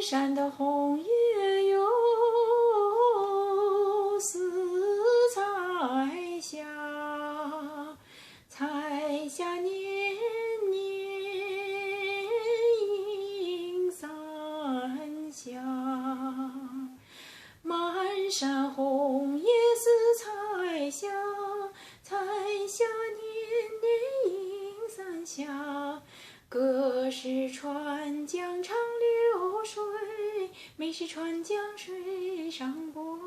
山的红叶哟，似彩霞，彩霞年年映山下。满山红叶似彩霞，彩霞年年映山下。歌是川江长流水，美是川江水上波。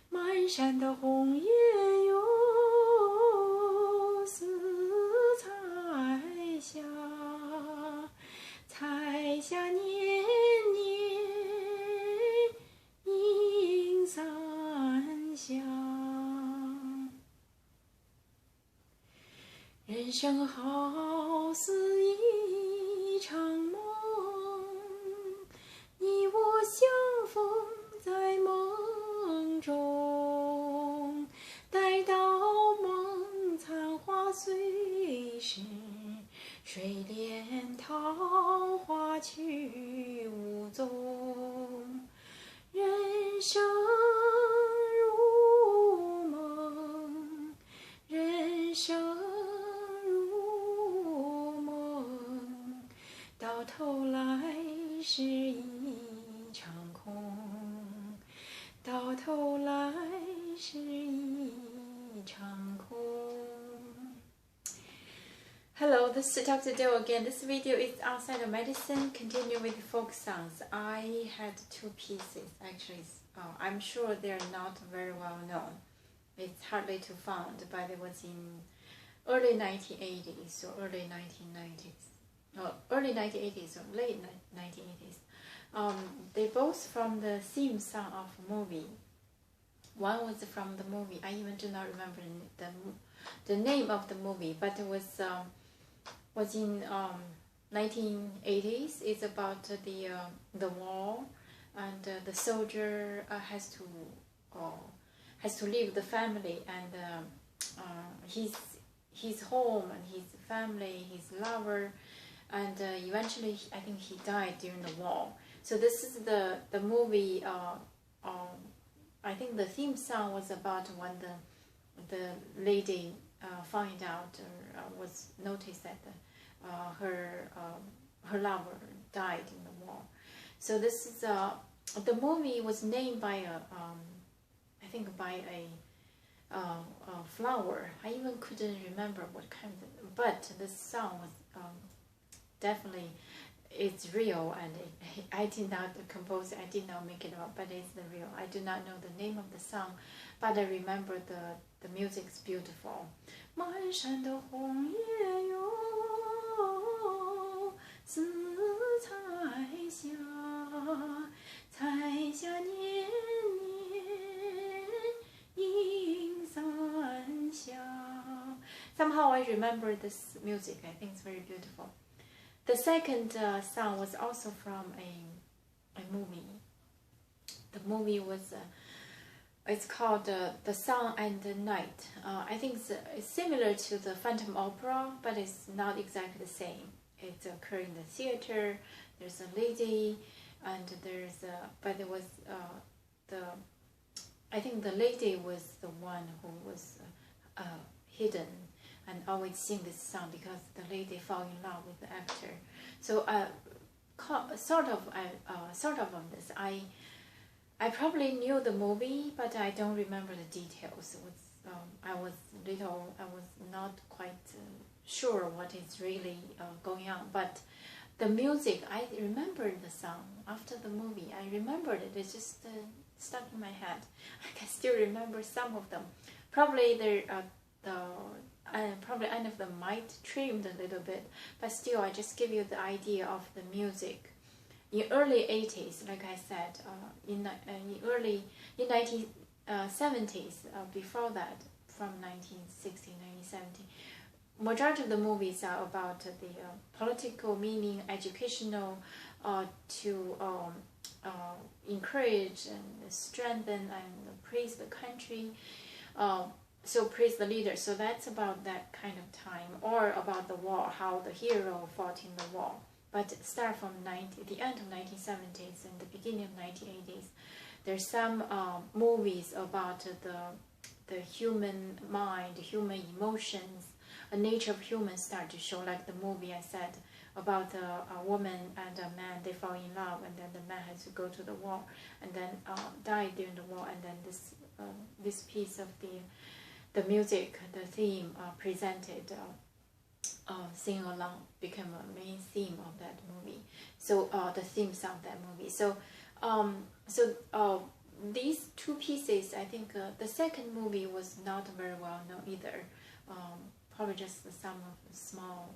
满山的红叶哟，似彩霞，彩霞年年映山下。人生好似一场梦，你我相逢在梦中。待到梦残花碎时，水帘桃花去无踪。人生如梦，人生到头来是一场空，到头来是一场空。Hello, this is Dr. Do again. This video is outside of medicine. Continue with folk songs. I had two pieces actually. I'm sure they're not very well known. It's hardly to found, but it was in early 1980s or early 1990s. Early 1980s or late 1980s. They both from the theme song of a movie. One was from the movie. I even do not remember the name of the movie, but it was in 1980s. It's about the war, and the soldier has to leave the family and his home and his family, his lover. And eventually, I think he died during the war. So this is the movie. I think the theme song was about when the lady found out or was noticed that her lover died in the war. So this is the movie was named by I think by a flower. I even couldn't remember what kind of, but the song was. Definitely, it's real, and I did not compose it, I did not make it up, but it's the real. I do not know the name of the song, but I remember the music is beautiful. 满山的红叶哟，似彩霞，彩霞年年映山下. Somehow I remember this music. I think it's very beautiful. The second song was also from a movie. The movie was it's called The Song and the Night. I think it's similar to the Phantom Opera, but it's not exactly the same. It occurred in the theater. There's a lady, and but it was I think the lady was the one who was hidden and always sing this song because the lady fell in love with the actor. So sort of on this. I probably knew the movie, but I don't remember the details. I was not quite sure what is really going on. But the music, I remembered the song after the movie. I remembered it. It's just stuck in my head. I can still remember some of them. Probably probably any of them might trimmed a little bit, but still I just give you the idea of the music. In early 80s, like I said, in 1970s, before that, from 1960, 1970, majority of the movies are about the political meaning, educational, to encourage and strengthen and praise the country. So praise the leader. So that's about that kind of time, or about the war, how the hero fought in the war. but start from the end of 1970s and the beginning of 1980s. There's some movies about the human mind, human emotions, a nature of humans start to show, like the movie I said about a woman and a man, they fall in love, and then the man has to go to the war and then die during the war, and then this piece of the music, the theme presented, sing along became a main theme of that movie. So the themes of that movie. So these two pieces, I think the second movie was not very well known either. Probably just some of the small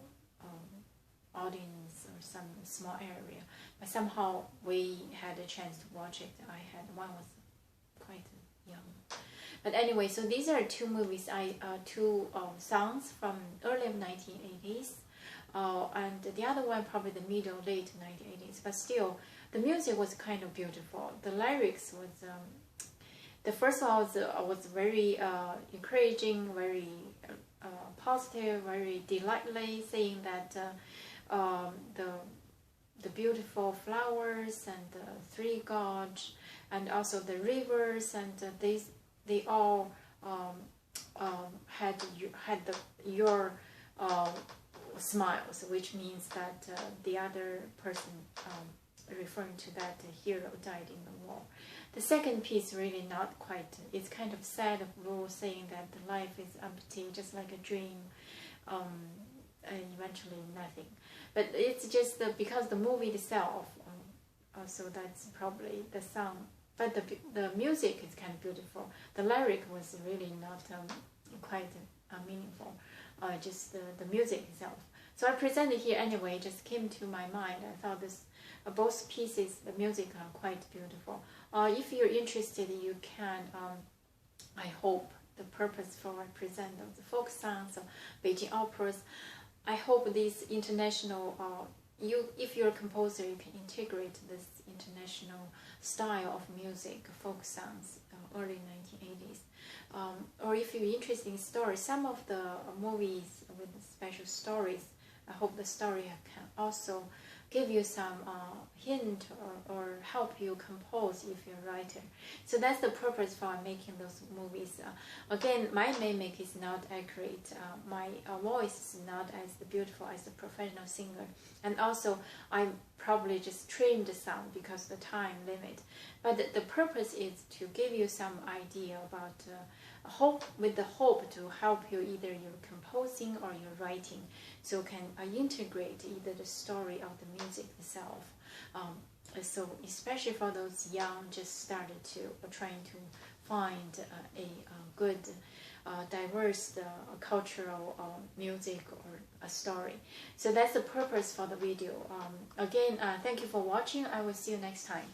audience or some small area, but somehow we had a chance to watch it. One was quite young, but anyway, so these are two movies, two songs from early 1980s, and the other one probably the late 1980s, but still the music was kind of beautiful. The lyrics was the first one was very encouraging, very positive, very delightfully, saying that the beautiful flowers and the three gods and also the rivers, and they all had your smiles, which means that the other person, referring to that hero, died in the war. The second piece really not quite, it's kind of sad of Wu, saying that the life is empty, just like a dream, and eventually nothing. But it's just because the movie itself, so that's probably the song. But the music is kind of beautiful. The lyric was really not quite meaningful, just the music itself. So I presented here anyway, just came to my mind. I thought both pieces, the music are quite beautiful. If you're interested, you can, I hope, the purpose for I present of the folk songs, Beijing operas, I hope this international, if you're a composer, you can integrate this international style of music, folk songs, early 1980s. Or if you're interested in stories, some of the movies with special stories, I hope the story can also give you some hint or help you compose if you're a writer. So that's the purpose for making those movies. Again, my mimic is not accurate. My voice is not as beautiful as a professional singer. And also, I probably just trimmed the sound because of the time limit. But the purpose is to give you some idea about with the hope to help you either you're composing or you're writing, so can integrate either the story or the music itself. So especially for those young, just started to trying to find a good, diverse cultural music or a story. So that's the purpose for the video. Again, thank you for watching. I will see you next time.